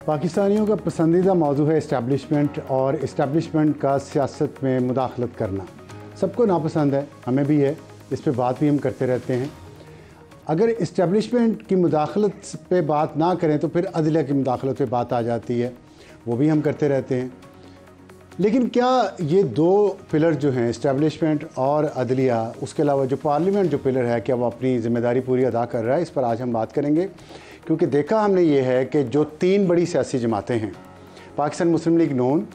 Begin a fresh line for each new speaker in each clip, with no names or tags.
पाकिस्तानियों का पसंदीदा मौजू है इस्टेब्लिशमेंट और इस्टेब्लिशमेंट का सियासत में मुदाखलत करना। सबको नापसंद है, हमें भी है, इस पे बात भी हम करते रहते हैं। अगर इस्टेब्लिशमेंट की मुदाखलत पे बात ना करें तो फिर अदलिया की मुदाखलत पे बात आ जाती है, वो भी हम करते रहते हैं। लेकिन क्या ये दो पिलर जो हैं इस्टेब्लिशमेंट और अदलिया, उसके अलावा जो पार्लियामेंट जो पिलर है, क्या वो अपनी ज़िम्मेदारी पूरी अदा कर रहा है? इस पर आज हम बात करेंगे, क्योंकि देखा हमने ये है कि जो तीन बड़ी सियासी जमातें हैं, पाकिस्तान मुस्लिम लीग नून,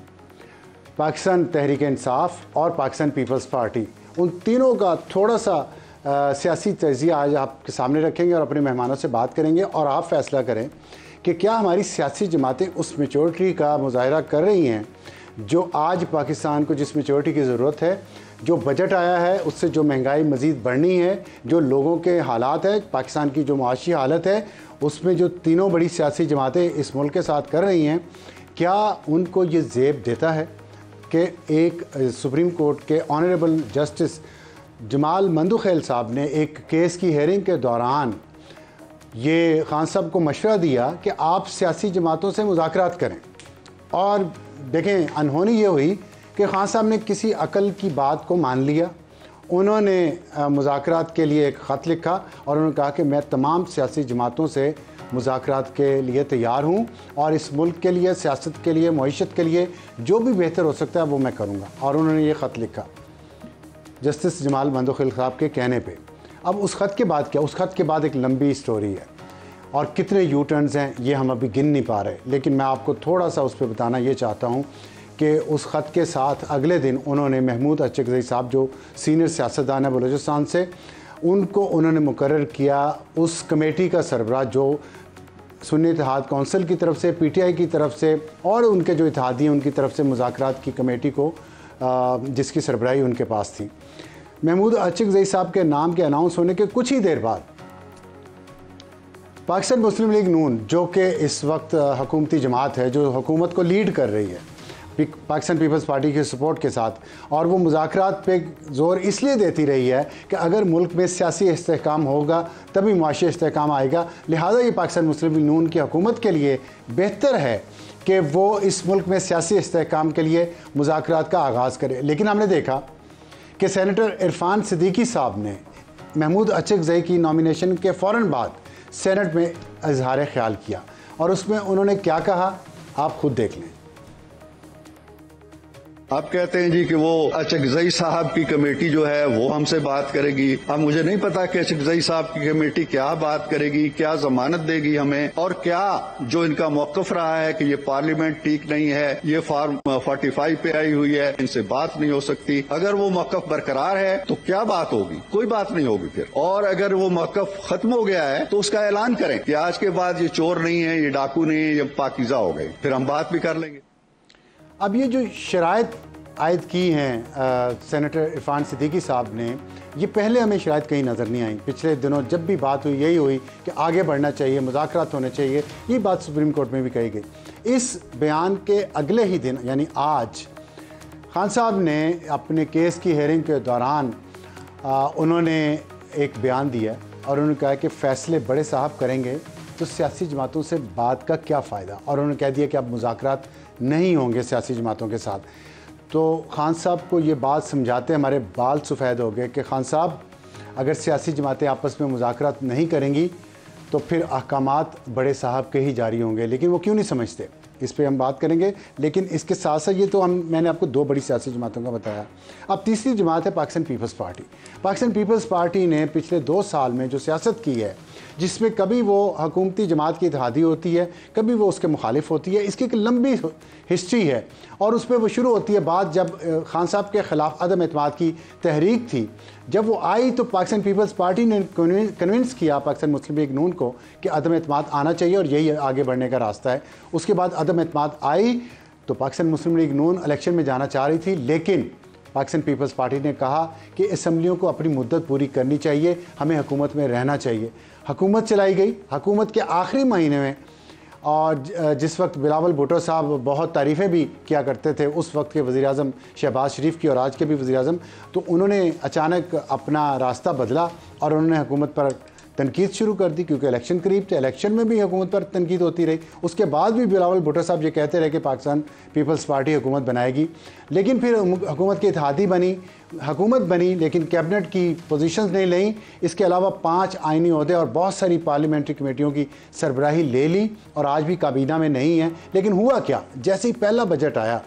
पाकिस्तान तहरीक इंसाफ और पाकिस्तान पीपल्स पार्टी, उन तीनों का थोड़ा सा सियासी तजिया आज आपके सामने रखेंगे और अपने मेहमानों से बात करेंगे और आप फैसला करें कि क्या हमारी सियासी जमातें उस मेचोरिटी का मुजाहरा कर रही हैं जो आज पाकिस्तान को जिस मेचोरिटी की ज़रूरत है। जो बजट आया है उससे जो महंगाई मज़ीद बढ़नी है, जो लोगों के हालात है, पाकिस्तान की जो माशी हालत है, उसमें जो तीनों बड़ी सियासी जमातें इस मुल्क के साथ कर रही हैं, क्या उनको ये ज़ेब देता है कि एक सुप्रीम कोर्ट के ऑनरेबल जस्टिस जमाल मंदुखैल साहब ने एक केस की हेयरिंग के दौरान ये खान साहब को मशवरा दिया कि आप सियासी जमातों से मुज़ाकरात करें। और देखें, अनहोनी ये हुई कि खान साहब ने किसी अकल की बात को मान लिया। उन्होंने मुज़ाकरात के लिए एक ख़त लिखा और उन्होंने कहा कि मैं तमाम सियासी जमातों से मुज़ाकरात के लिए तैयार हूँ और इस मुल्क के लिए, सियासत के लिए, मईशत के लिए जो भी बेहतर हो सकता है वो मैं करूँगा। और उन्होंने ये ख़त लिखा जस्टिस जमाल मंदुखैल साहब के कहने पे। अब उस ख़त के बाद क्या? उस ख़त के बाद एक लंबी स्टोरी है और कितने यू टर्न्स हैं ये हम अभी गिन नहीं पा रहे, लेकिन मैं आपको थोड़ा सा उस पर बताना ये चाहता हूँ कि उस ख़त के साथ अगले दिन उन्होंने महमूद अचकज़ई साहब, जो सीनियर सियासतदान है बलूचिस्तान से, उनको उन्होंने मुकर्रर किया उस कमेटी का सरबराह जो सुन्नी इत्तेहाद कौंसिल की तरफ से, PTI की तरफ से और उनके जो इत्तेहादी हैं उनकी तरफ से मुज़ाकरात की कमेटी को, जिसकी सरबराही उनके पास थी। महमूद अचकज़ई साहब के नाम के अनाउंस होने के कुछ ही देर बाद पाकिस्तान मुस्लिम लीग नून, जो कि इस वक्त हुकूमती जमात है, जो हुकूमत को लीड कर रही है पाकिस्तान पीपल्स पार्टी के सपोर्ट के साथ, और वो मुज़ाकरात पे ज़ोर इसलिए देती रही है कि अगर मुल्क में सियासी इस्तेहकाम होगा तभी मुआशी इस्तेहकाम आएगा, लिहाजा ये पाकिस्तान मुस्लिम लीग नून की हुकूमत के लिए बेहतर है कि वो इस मुल्क में सियासी इस्तेहकाम के लिए मुज़ाकरात का आगाज़ करे। लेकिन हमने देखा कि सेनेटर इरफान सिद्दीकी साहब ने महमूद अचकज़ई की नॉमिनेशन के फ़ौरन बाद सेनेट में इजहार ख्याल किया और उसमें उन्होंने क्या कहा, आप खुद देख लें।
आप कहते हैं जी कि वो अचकज़ई साहब की कमेटी जो है वो हमसे बात करेगी। अब मुझे नहीं पता कि अचकज़ई साहब की कमेटी क्या बात करेगी, क्या जमानत देगी हमें, और क्या जो इनका मौक़िफ़ रहा है कि ये पार्लियामेंट ठीक नहीं है, ये फॉर्म 45 पे आई हुई है, इनसे बात नहीं हो सकती। अगर वो मौक़िफ़ बरकरार है तो क्या बात होगी? कोई बात नहीं होगी फिर। और अगर वो मौक़िफ़ खत्म हो गया है तो उसका ऐलान करें कि आज के बाद ये चोर नहीं है, ये डाकू नहीं है, ये पाकीज़ा हो गए, फिर हम बात भी कर लेंगे।
अब ये जो शराइत आयद की हैं सेनेटर इरफान सिद्दीकी साहब ने, ये पहले हमें शराइत कहीं नज़र नहीं आई। पिछले दिनों जब भी बात हुई यही हुई कि आगे बढ़ना चाहिए, मुज़ाकरात होने चाहिए, ये बात सुप्रीम कोर्ट में भी कही गई। इस बयान के अगले ही दिन यानी आज खान साहब ने अपने केस की हेयरिंग के दौरान उन्होंने एक बयान दिया और उन्होंने कहा कि फ़ैसले बड़े साहब करेंगे तो सियासी जमातों से बात का क्या फ़ायदा, और उन्होंने कह दिया कि अब मुज़ाकरात नहीं होंगे सियासी जमातों के साथ। तो खान साहब को ये बात समझाते हमारे बाल सफ़ेद हो गए कि खान साहब, अगर सियासी जमातें आपस में मुज़ाकरात नहीं करेंगी तो फिर अहकामात बड़े साहब के ही जारी होंगे। लेकिन वो क्यों नहीं समझते, इस पे हम बात करेंगे। लेकिन इसके साथ साथ ये तो मैंने आपको दो बड़ी सियासी जमातों का बताया। अब तीसरी जमात है पाकिस्तान पीपल्स पार्टी। पाकिस्तान पीपल्स पार्टी ने पिछले 2 साल में जो सियासत की है, जिसमें कभी वो हुकूमती जमात की इत्तेहादी होती है, कभी वो उसके मुखालिफ होती है, इसकी एक लंबी हिस्ट्री है। और उस पर वो शुरू होती है बात जब खान साहब के ख़िलाफ़ अदम एतमाद की तहरीक थी। जब वो आई तो पाकिस्तान पीपल्स पार्टी ने कन्विंस किया पाकिस्तान मुस्लिम लीग नून को कि अदम एतमाद आना चाहिए और यही आगे बढ़ने का रास्ता है। उसके बाद अदम एतमाद आई तो पाकिस्तान मुस्लिम लीग नून इलेक्शन में जाना चाह रही थी, लेकिन पाकिस्तान पीपल्स पार्टी ने कहा कि असम्बलियों को अपनी मुद्दत पूरी करनी चाहिए, हमें हुकूमत में रहना चाहिए। हुकूमत चलाई गई। हुकूमत के आखिरी महीने में, और जिस वक्त बिलावल भुट्टो साहब बहुत तारीफ़ें भी किया करते थे उस वक्त के वज़ीर-ए-आज़म शहबाज शरीफ की और आज के भी वज़ीर-ए-आज़म, तो उन्होंने अचानक अपना रास्ता बदला और उन्होंने हुकूमत पर तनकीद शुरू कर दी, क्योंकि इलेक्शन करीब थे, इलेक्शन में भी हुकूमत पर तनकीद होती रही। उसके बाद भी बिलावल भुट्टो साहब ये कहते रहे कि पाकिस्तान पीपल्स पार्टी हुकूमत बनाएगी, लेकिन फिर हुकूमत की इत्तेहादी बनी, हुकूमत बनी, लेकिन कैबिनेट की पोजीशंस नहीं ली। इसके अलावा 5 आइनी ओहदे और बहुत सारी पार्लियामेंट्री कमेटियों की सरबराही ले ली और आज भी काबीना में नहीं है। लेकिन हुआ क्या, जैसे ही पहला बजट आया,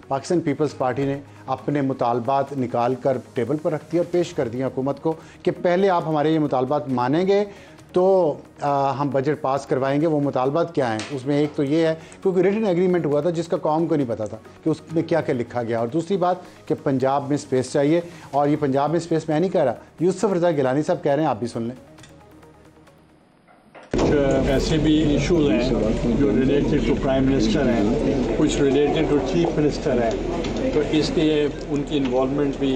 पाकिस्तान पीपल्स पार्टी ने अपने मुतालबात निकाल कर टेबल पर रख दिए और पेश कर दिए हुकूमत को कि पहले आप हमारे ये मुतालबात मानेंगे तो हम बजट पास करवाएंगे। वो मुतालबात क्या हैं, उसमें एक तो ये है क्योंकि रिटन एग्रीमेंट हुआ था जिसका कौम को नहीं पता था कि उसमें क्या क्या लिखा गया, और दूसरी बात कि पंजाब में स्पेस चाहिए। और ये पंजाब में स्पेस मैं नहीं कह रहा, यूसुफ रज़ा गिलानी साहब कह रहे हैं, आप भी सुन लें।
ऐसे भी इशूज़ हैं जो रिलेटेड टू प्राइम मिनिस्टर हैं, कुछ रिलेटेड टू चीफ मिनिस्टर हैं, तो इसलिए उनकी इन्वॉल्वमेंट भी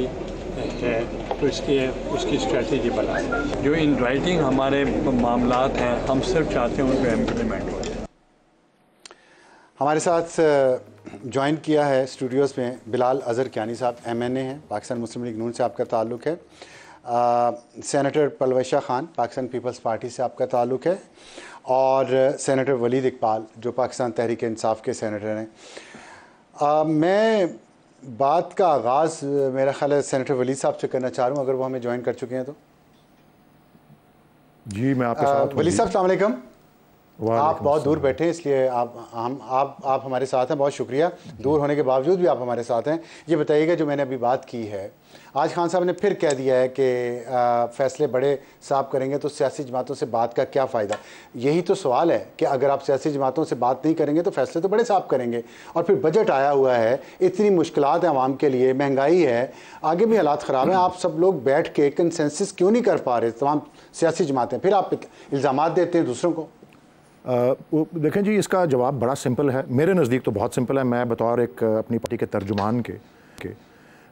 है, तो इसलिए उसकी स्ट्रेटजी बनाएं। जो इन राइटिंग हमारे मामलात हैं, हम सिर्फ चाहते हैं उन पर इम्प्लीमेंट हो जाए।
हमारे साथ ज्वाइन किया है स्टूडियोज़ में बिलाल अज़हर कियानी साहब, MNA हैं, पाकिस्तान मुस्लिम लीग नून से आपका ताल्लुक़ है। सेनेटर परवेश खान, पाकिस्तान पीपल्स पार्टी से आपका ताल्लुक़ है, और सेनेटर वलीद इकबाल जो पाकिस्तान तहरीक इंसाफ के सेनेटर हैं। मैं बात का आगाज़ मेरा ख्याल है सेनेटर वलीद साहब से करना चाह रहा हूँ, अगर वो हमें ज्वाइन कर चुके हैं तो।
जी मैं आपके साथ।
वलीद साहब अस्सलाम वालेकुम। आप बहुत दूर बैठे हैं, इसलिए आप हमारे साथ हैं, बहुत शुक्रिया। दूर होने के बावजूद भी आप हमारे साथ हैं। ये बताइएगा, जो मैंने अभी बात की है, आज खान साहब ने फिर कह दिया है कि फ़ैसले बड़े साफ करेंगे तो सियासी जमातों से बात का क्या फ़ायदा। यही तो सवाल है कि अगर आप सियासी जमातों से बात नहीं करेंगे तो फ़ैसले तो बड़े साफ करेंगे। और फिर बजट आया हुआ है, इतनी मुश्किलात हैं आवाम के लिए, महंगाई है, आगे भी हालात ख़राब हैं, आप सब लोग बैठ के कंसेंसस क्यों नहीं कर पा रहे तमाम सियासी जमातें? फिर आप इल्ज़ामात देते हैं दूसरों को।
देखें जी, इसका जवाब बड़ा सिंपल है, मेरे नज़दीक तो बहुत सिंपल है। मैं बतौर एक अपनी पार्टी के तर्जुमान के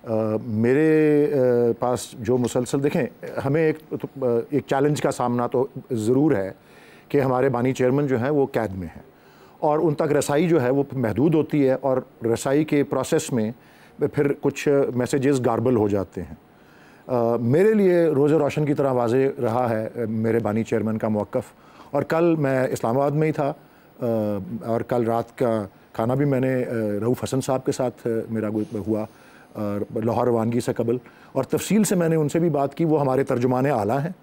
मेरे पास जो मुसलसल, देखें हमें एक चैलेंज का सामना तो ज़रूर है कि हमारे बानी चेयरमैन जो हैं वो कैद में हैं और उन तक रसाई जो है वो महदूद होती है, और रसाई के प्रोसेस में फिर कुछ मैसेजेस गार्बल हो जाते हैं। मेरे लिए रोज़ रोशन की तरह वाज़े रहा है मेरे बानी चेयरमैन का मौक़िफ़, और कल मैं इस्लामाबाद में ही था, और कल रात का खाना भी मैंने रऊफ़ हसन साहब के साथ मेरा हुआ लाहौर रवानगी से कबल, और तफसील से मैंने उनसे भी बात की। वो हमारे तर्जुमान आला हैं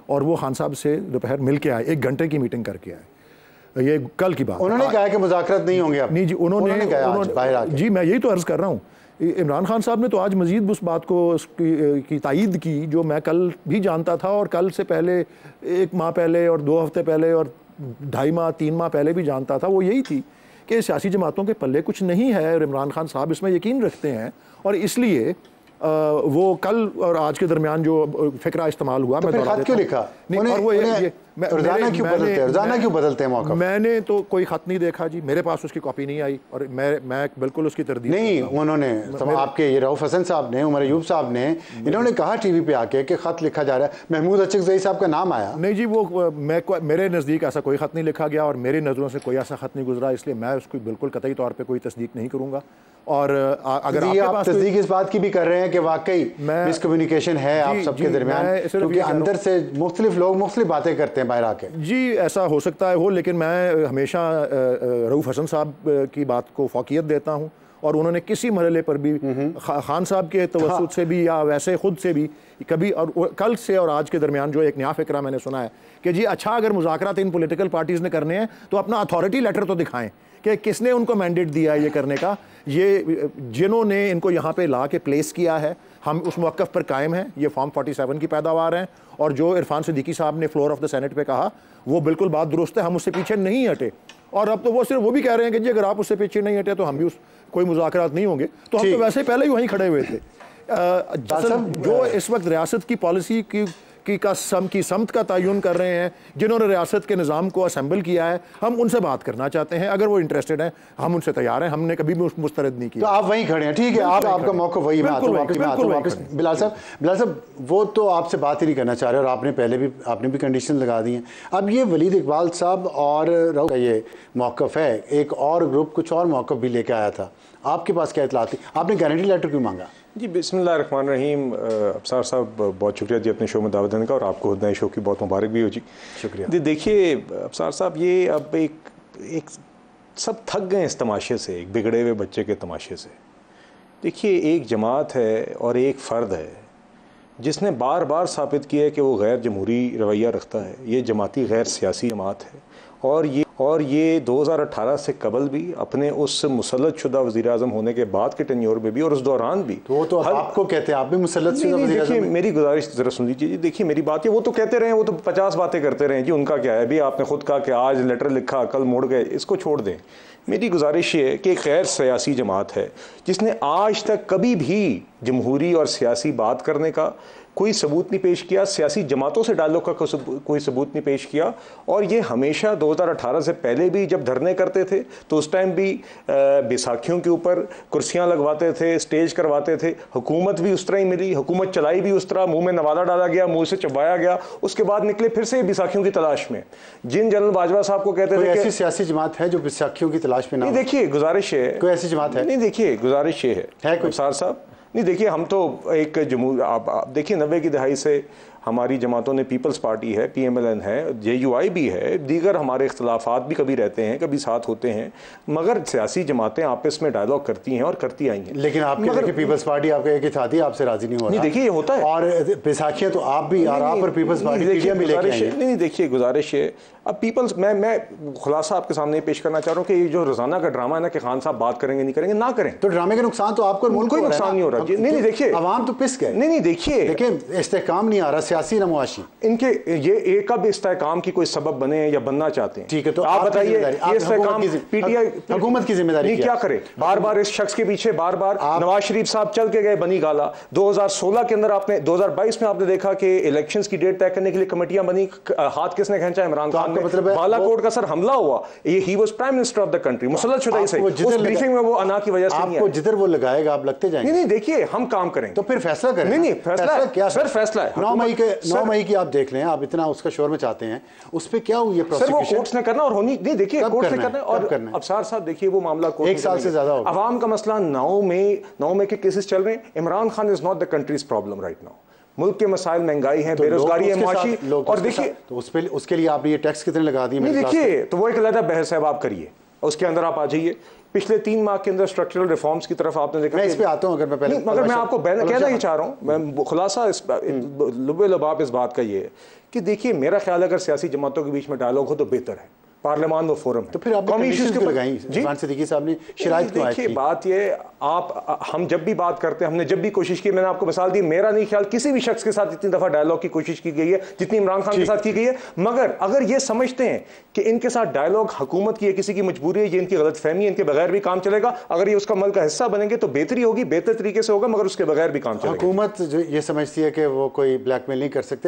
और वो खान साहब से दोपहर मिल के आए, 1 घंटे की मीटिंग करके आए। ये कल की बात।
उन्होंने कहा कि मुज़ाकरात नहीं होंगे अब।
नहीं जी, उन्होंने जी, मैं यही तो अर्ज़ कर रहा हूँ। इमरान खान साहब ने तो आज मज़ीद उस बात को की तायीद की जो मैं कल भी जानता था, और कल से पहले 1 माह पहले और 2 हफ्ते पहले और 2.5 माह 3 माह पहले भी जानता था। वो यही थी कि सियासी जमातों के पल्ले कुछ नहीं है, और इमरान खान साहब इसमें यकीन रखते हैं, और इसलिए वो कल और आज के दरमियान जो फिक्रा इस्तेमाल हुआ, मैं
खत क्यों लिखा? नहीं, और वो रोज़ाना क्यों बदलते हैं मौका?
मैंने तो कोई खत नहीं देखा जी, मेरे पास उसकी कॉपी नहीं आई, और मैं बिल्कुल उसकी तरदीद
नहीं। उन्होंने आपके ये रऊफ़ हसन साहब ने, उमर अयूब साहब ने, इन्होंने कहा टीवी पे आके कि खत लिखा जा रहा है, महमूद अचकज़ई साहब का नाम आया।
नहीं जी, वो मेरे नज़दीक ऐसा कोई ख़त नहीं लिखा गया, और मेरी नज़रों से कोई ऐसा खत नहीं गुजरा, इसलिए मैं उसको बिल्कुल कतई तौर पर कोई तस्दीक नहीं करूँगा। और अगर आप
तस्दीक इस बात की भी कर रहे हैं कि वाकई मिसकम्युनिकेशन है आप सबके दरमियान, क्योंकि अंदर से मुख्तलिफ लोग मुख्तलिफ बातें करते हैं बाहर आके।
जी, ऐसा हो सकता है हो, लेकिन मैं हमेशा रऊफ़ हसन साहब की बात को फ़ौक़ियत देता हूँ, और उन्होंने किसी मरहले पर भी खान साहब के तवस्सुत से भी या वैसे ख़ुद से भी कभी, और कल से और आज के दरमियान जो एक नया फ़िक्रा मैंने सुना है कि जी अच्छा, अगर मुज़ाकरात इन पॉलिटिकल पार्टीज़ ने करने हैं तो अपना अथॉरिटी लेटर तो दिखाएं कि किसने उनको मैंडेट दिया है ये करने का, ये जिन्होंने इनको यहाँ पे ला के प्लेस किया है, हम उस मौक़िफ़ पर कायम हैं। ये फॉर्म 47 की पैदावार हैं, और जो इरफान सिद्दीकी साहब ने फ्लोर ऑफ द सेनेट पे कहा वो बिल्कुल बात दुरुस्त है, हम उससे पीछे नहीं हटे। और अब तो वो सिर्फ वो भी कह रहे हैं कि जी अगर आप उससे पीछे नहीं हटे तो हम भी कोई मुज़ाकरात नहीं होंगे, तो हम तो वैसे पहले ही वहीं खड़े हुए थे। जो इस वक्त रियासत की पॉलिसी की समत का तयन कर रहे हैं, जिन्होंने रियासत के निज़ाम को असेंबल किया है, हम उनसे बात करना चाहते हैं। अगर वो इंटरेस्टेड हैं, हम उनसे तैयार हैं, हमने कभी भी मुस्तरद नहीं किया।
तो आप वहीं खड़े हैं, ठीक है, आपका मौका वही। वापस बिलाल साहब, वो तो आपसे बात ही नहीं करना चाह रहे, और आपने भी कंडीशन लगा दी हैं। अब ये वलीद इकबाल साहब और रऊफ़ का ये मौक़िफ़ है, एक और ग्रुप कुछ और मौक़िफ़ भी लेके आया था, आपके पास क्या इतला थी? आपने गारंटी लेटर क्यों मांगा?
जी बिस्मिल्लाहिर्रहमानिर्रहीम। अफसार साहब बहुत शुक्रिया जी अपने शो में दावत देने का, और आपको नए शो की बहुत मुबारक भी हो जी।
शुक्रिया।
देखिए अफसार साहब, ये अब एक सब थक गए इस तमाशे से, एक बिगड़े हुए बच्चे के तमाशे से। देखिए एक जमात है और एक फ़र्द है जिसने बार बार साबित किया है कि वो गैर जमहूरी रवैया रखता है। ये जमाती गैर सियासी जमात है, और ये 2018 से कबल भी अपने उस मुसल्लत शुदा वज़ीर-ए-आज़म होने के बाद के टेन्योर में भी और उस दौरान भी।
तो वो तो आपको कहते हैं, आप भी मुसल्लत शुदा वज़ीर-ए-आज़म।
देखिए मेरी गुजारिश ज़रा सुन लीजिए जी। देखिए मेरी बात है, वो तो कहते रहे, वो तो 50 बातें करते रहे जी, उनका क्या है। अभी आपने खुद कहा कि आज लेटर लिखा कल मुड़ गए, इसको छोड़ दें। मेरी गुजारिश ये है कि एक गैर सियासी जमात है जिसने आज तक कभी भी जमहूरी और सियासी बात करने का कोई सबूत नहीं पेश किया, सियासी जमातों से डायलॉग का कोई सबूत नहीं पेश किया। और ये हमेशा 2018 से पहले भी जब धरने करते थे तो उस टाइम भी बैसाखियों के ऊपर कुर्सियां लगवाते थे, स्टेज करवाते थे। हुकूमत भी उस तरह ही मिली, हुकूमत चलाई भी उस तरह, मुंह में नवादा डाला गया, मुंह से चबाया गया। उसके बाद निकले फिर से बैसाखियों की तलाश में। जिन जनरल बाजवा साहब को कहते थे
ऐसी सियासी जमात है जो बैसाखियों की तलाश में ना।
देखिए गुजारिश है,
कोई ऐसी जमात है?
नहीं देखिए गुजारिश ये है कोई साहब, नहीं देखिए हम तो एक जमहूर, आप देखिए 90 की दहाई से हमारी जमातों ने, पीपल्स पार्टी है, PMLN है, JUI भी है, दीगर हमारे इख्तलाफात भी कभी रहते हैं, कभी साथ होते हैं, मगर सियासी जमातें आपस में डायलॉग करती हैं और करती आई हैं।
लेकिन आपके देखिए पीपल्स पार्टी आपका एक था, आपसे राजी नहीं हो रहा।
नहीं देखिए ये होता है,
और बैसाखियां तो आप भी और आप और पीपल्स पार्टी भी लेके आए।
नहीं देखिए गुजारिश है, अब पीपल्स मैं खुलासा आपके सामने पेश करना चाह रहा हूँ कि ये जो रोजाना का ड्रामा है ना कि खान साहब बात करेंगे नहीं करेंगे, ना करें।
तो ड्रामे का नुकसान तो आपको
कोई नुकसान नहीं हो रहा। नहीं देखिए
आवाम तो पिस गए।
नहीं देखिए
इस्तेहकाम नहीं आ रहा, सियासी नमुआशी
इनके ये एक कब इस्तेहकाम की कोई सबब बने या बनना चाहते हैं।
ठीक है, तो
आप बताइए ये इस्तेहकाम
PTI हुकूमत की जिम्मेदारी
क्या करे? बार बार इस शख्स के पीछे बार बार नवाज शरीफ साहब चल के गए बनी गाला। 2016 के अंदर आपने, 2022 में आपने देखा कि इलेक्शंस की डेट तय करने के लिए कमेटियां बनी, हाथ किसने खींचा? इमरान खान ने।
मतलब
बालाकोट का सर हमला हुआ, ये ही was prime minister of the country, मुसल्लत शुदा से। उस ब्रीफिंग में वो अना की वजह से नहीं है।
आपको जिधर वो लगाएगा आप लगते जाएंगे।
नहीं देखिए हम काम करेंगे
तो फिर फैसला करें।
नहीं फैसला
क्या
सर? फैसला है
9 मई की आप देख लें, आप इतना उसका शोर में चाहते हैं, उस पे क्या हुई है
सर? वो कोर्ट्स ने करना और होनी नहीं, देखिए कोर्ट्स ने करना। और अफसार साहब देखिए वो मामला कोर्ट
1 साल से ज्यादा हो गया।
अवाम का मसला 9 मई के केसेस चल रहे हैं। Imran Khan is not the countries problem right now. मुल्क के मसाइल महंगाई है, बेरोजगारी है, माशी। और देखिए
तो उसके लिए आपने ये टैक्स कितने लगा दिए?
नहीं देखिए तो वो एक अलग बहस है, आप करिए उसके अंदर आप आ जाइए। पिछले 3 माह के अंदर स्ट्रक्चरल रिफॉर्म्स की तरफ आपने देखा।
मैं इस पे आता हूं, अगर मैं पहले
मगर मैं आपको कहना ही चाह रहा हूं, मैं खुलासा इस लुबे लबाब इस बात का ये है कि देखिए मेरा ख्याल है अगर सियासी जमातों के बीच में डायलॉग हो तो बेहतर है। पार्लियामान वो फोरम है।
तो फिर आपने कंडीशंस क्यों लगाई? इरफान सिद्दीकी साहब ने शराइत क्यों?
देखिए बात ये, हम जब भी बात करते हैं, हमने जब भी कोशिश की, मैंने आपको मिसाल दी, मेरा नहीं ख्याल किसी भी शख्स के साथ इतनी दफा डायलॉग की कोशिश की गई है जितनी इमरान खान के साथ की गई है। मगर अगर ये समझते हैं कि इनके साथ डायलॉग हुकूमत की है, किसी की मजबूरी है, ये इनकी गलतफहमी है, इनके बगैर भी काम चलेगा, अगर ये उसका अमल का हिस्सा बनेंगे तो बेहतरी होगी, बेहतर तरीके से होगा, मगर उसके बगैर भी काम चलेगा।
हुकूमत जो ये समझती है कि वो कोई ब्लैकमेल नहीं कर सकते।